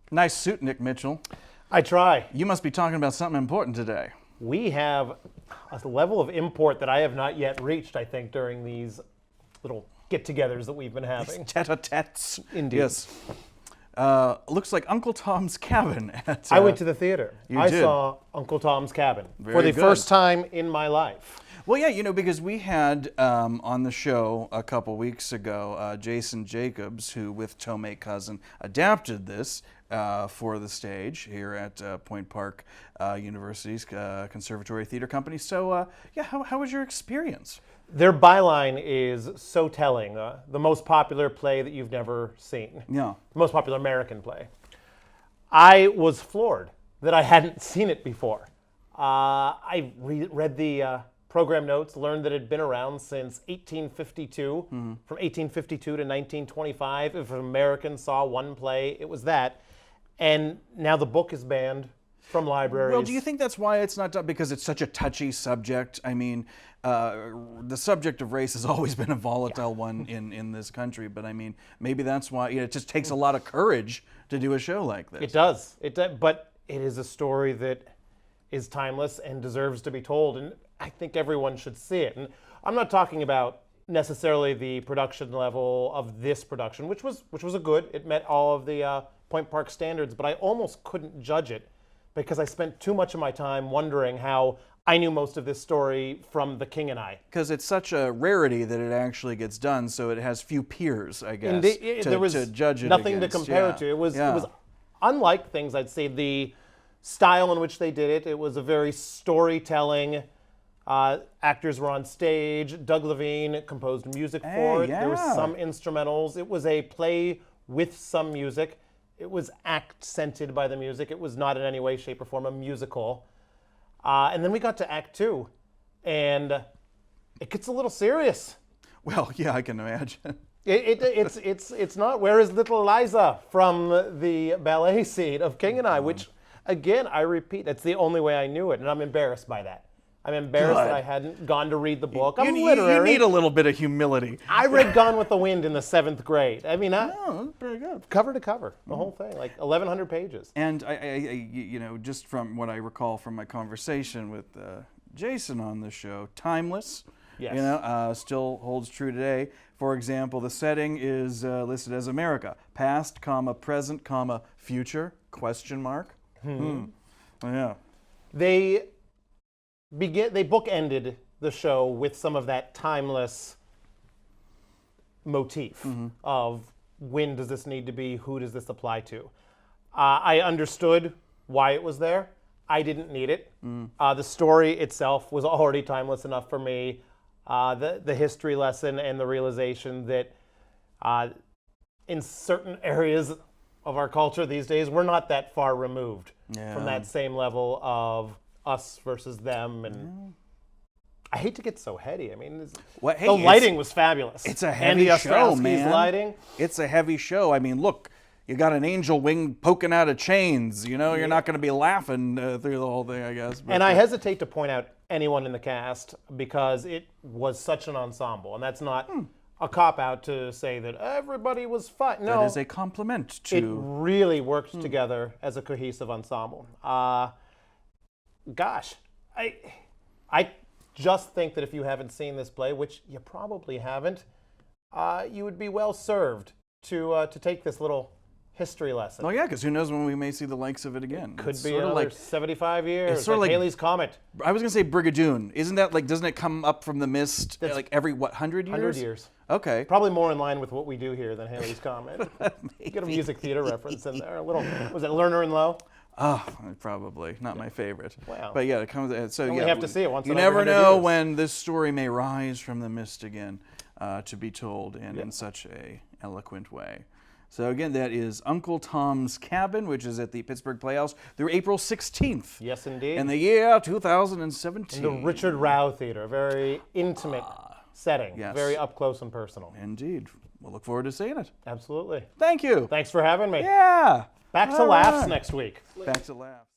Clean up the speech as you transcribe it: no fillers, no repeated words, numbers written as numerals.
Nice suit, Nick Mitchell. I try. You must be talking about something important today. We have a level of import that I have not yet reached, I think, during these little get-togethers that we've been having. Tete-a-tetes. Indeed. Yes. Looks like Uncle Tom's Cabin. I went to the theater. You did. Saw Uncle Tom's Cabin for Very the good. first time in my life. Well, yeah, because we had on the show a couple weeks ago Jason Jacobs, who with Tomei Cousin adapted this for the stage here at Point Park University's Conservatory Theater Company. So, yeah, how was your experience? Their byline is so telling. The most popular play that you've never seen. Yeah. The most popular American play. I was floored that I hadn't seen it before. I read the program notes, learned that it had been around since 1852. From 1852 to 1925. If an American saw one play, it was that. And now the book is banned from libraries. Well, do you think that's why it's not done? Because it's such a touchy subject? I mean, the subject of race has always been a volatile one in this country, but I mean, maybe that's why it just takes a lot of courage to do a show like this. It does. But it is a story that is timeless and deserves to be told, and I think everyone should see it. And I'm not talking about necessarily the production level of this production, which was a good. It met all of the Point Park standards, but I almost couldn't judge it because I spent too much of my time wondering how I knew most of this story from The King and I. Because it's such a rarity that it actually gets done, so it has few peers, I guess, There was to judge it nothing against. to compare it to. It was unlike things I'd say. The style in which they did it, it was a very storytelling. Actors were on stage. Doug Levine composed music for it. Yeah. There was some instrumentals. It was a play with some music. It was accented by the music. It was not in any way, shape, or form a musical. And then we got to Act 2, and it gets a little serious. Well, yeah, I can imagine. It's not Where is Little Liza from the ballet scene of King and I, which, again, I repeat, that's the only way I knew it, and I'm embarrassed by that. I'm embarrassed that I hadn't gone to read the book. I'm literary. You need a little bit of humility. I read Gone with the Wind in the 7th grade. I mean, that's pretty good. Cover to cover, the whole thing, like 1,100 pages. And I just from what I recall from my conversation with Jason on the show, timeless. Yes. Still holds true today. For example, the setting is listed as America, past, present, future, ? Yeah. They bookended the show with some of that timeless motif of when does this need to be, who does this apply to. I understood why it was there. I didn't need it. The story itself was already timeless enough for me. The history lesson and the realization that in certain areas of our culture these days, we're not that far removed from that same level of us versus them, and I hate to get so heady. I mean, the lighting was fabulous. It's a heavy show, man. Lighting. It's a heavy show. I mean, look, you got an angel wing poking out of chains. You know, you're not going to be laughing through the whole thing, I guess. But, and I hesitate to point out anyone in the cast because it was such an ensemble, and that's not a cop-out to say that everybody was fine. No, that is a compliment to. It really worked together as a cohesive ensemble. Gosh, I just think that if you haven't seen this play, which you probably haven't, you would be well served to take this little history lesson. Oh yeah, because who knows when we may see the likes of it again. Could be another 75 years. It's sort of like Halley's Comet. I was gonna say Brigadoon. Isn't that like? Doesn't it come up from the mist like every 100 years? 100 years. Okay. Probably more in line with what we do here than Halley's Comet. Get a music theater reference in there. A little. Was it Lerner and Loewe? Oh, probably not my favorite. Wow. But yeah, it comes. So we have to see it once. You never know when this story may rise from the mist again, to be told in such a eloquent way. So again, that is Uncle Tom's Cabin, which is at the Pittsburgh Playhouse through April 16th. Yes, indeed. In the year 2017. In the Richard Rao Theater, a very intimate setting, very up close and personal. Indeed. We'll look forward to seeing it. Absolutely. Thank you. Thanks for having me. Yeah. Back to laughs next week. Back to laughs.